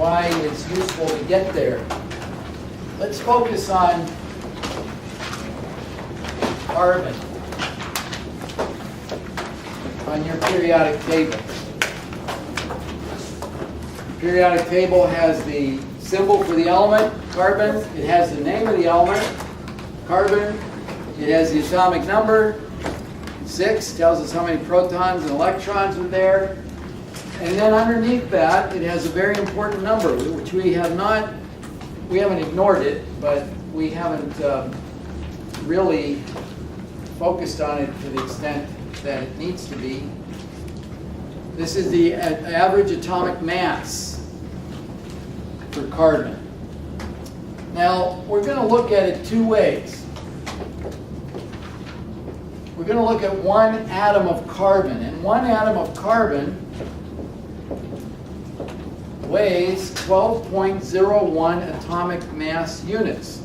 why it's useful to get there. Let's focus on carbon on your periodic table. The periodic table has the symbol for the element, carbon. It has the name of the element, carbon. It has the atomic number, 6, tells us how many protons and electrons are there. And then underneath that, it has a very important number, which we haven't ignored it, but we haven't really focused on it to the extent that it needs to be. This is the average atomic mass for carbon. Now, we're going to look at it two ways. We're going to look at one atom of carbon, and one atom of carbon weighs 12.01 atomic mass units.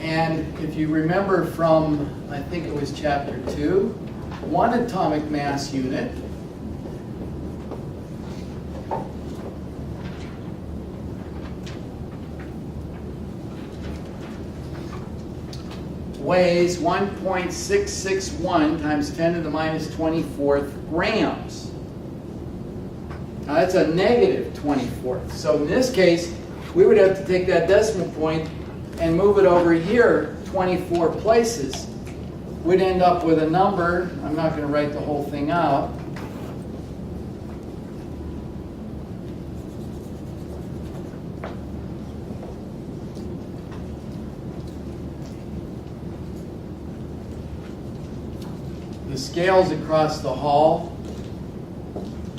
And if you remember from, I think it was chapter 2, one atomic mass unit weighs 1.661 times 10 to the minus 24th grams. Now that's a negative 24th. So in this case, we would have to take that decimal point and move it over here 24 places. We'd end up with a number, I'm not going to write the whole thing out, the scales across the hall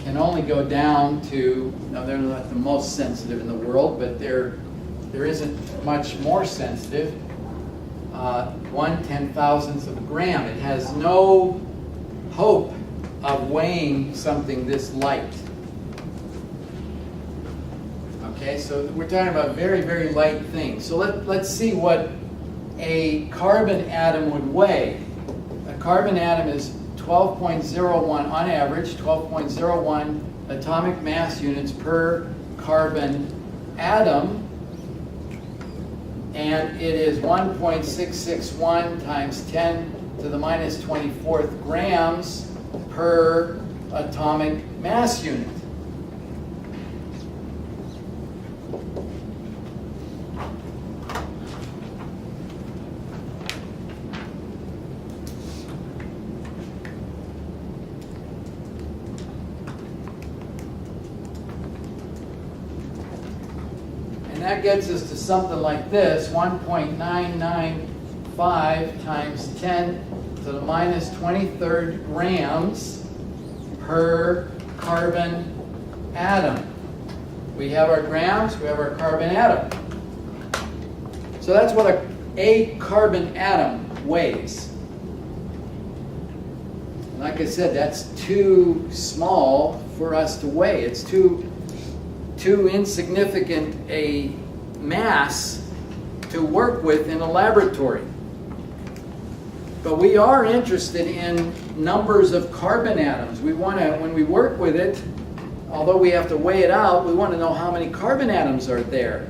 can only go down to, now they're not the most sensitive in the world, but there isn't much more sensitive, 1/10,000th of a gram. It has no hope of weighing something this light. Okay, so we're talking about very, very light things. So let's see what a carbon atom would weigh. A carbon atom is 12.01 on average, 12.01 atomic mass units per carbon atom. And it is 1.661 times 10 to the minus 24th grams per atomic mass unit. And that gets us to something like this, 1.995 times 10 to the minus 23rd grams per carbon atom. We have our grams, we have our carbon atom. So that's what a carbon atom weighs. Like I said, that's too small for us to weigh. It's too insignificant a mass to work with in a laboratory. But we are interested in numbers of carbon atoms. We want to, when we work with it, although we have to weigh it out, we want to know how many carbon atoms are there.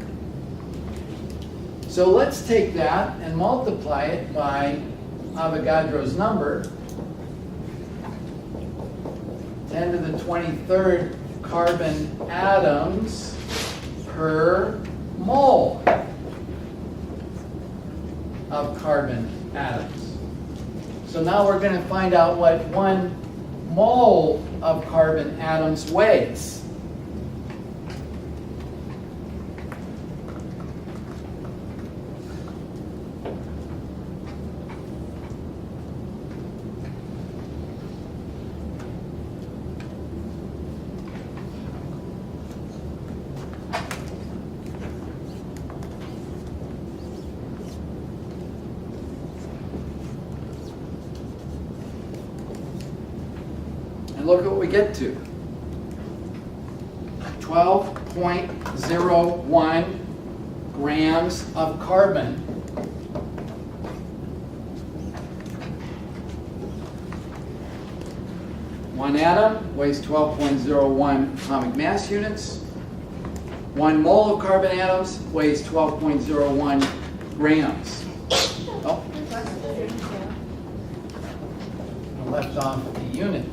So let's take that and multiply it by Avogadro's number, 10 to the 23rd carbon atoms per mole of carbon atoms. So now we're going to find out what 1 mole of carbon atoms weighs. And look what we get to. 12.01 grams of carbon 1 atom weighs 12.01 atomic mass units. 1 mole of carbon atoms weighs 12.01 grams. Oh, I left off the unit.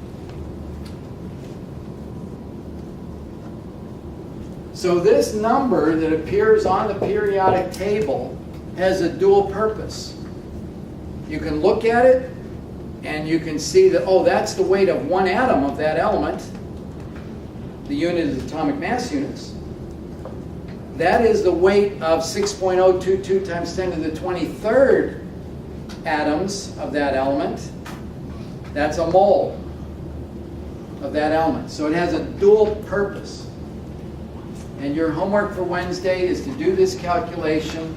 So this number that appears on the periodic table has a dual purpose. You can look at it and you can see that, oh, that's the weight of 1 atom of that element. The unit is atomic mass units. That is the weight of 6.022 times 10 to the 23rd atoms of that element. That's a mole of that element. So it has a dual purpose. And your homework for Wednesday is to do this calculation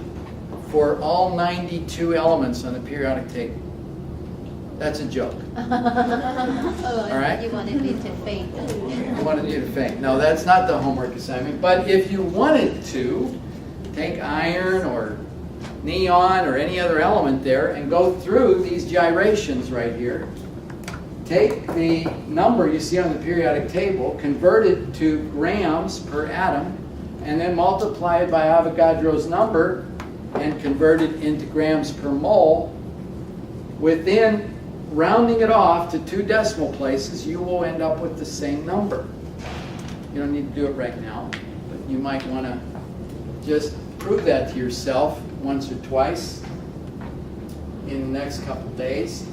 for all 92 elements on the periodic table. That's a joke. Oh, All right? You wanted me to faint. I wanted you to faint. No, that's not the homework assignment. But if you wanted to, take iron or neon or any other element there and go through these gyrations right here. Take the number you see on the periodic table, convert it to grams per atom, and then multiply it by Avogadro's number and convert it into grams per mole. Within rounding it off to 2 decimal places, you will end up with the same number. You don't need to do it right now, but you might want to just prove that to yourself once or twice in the next couple days.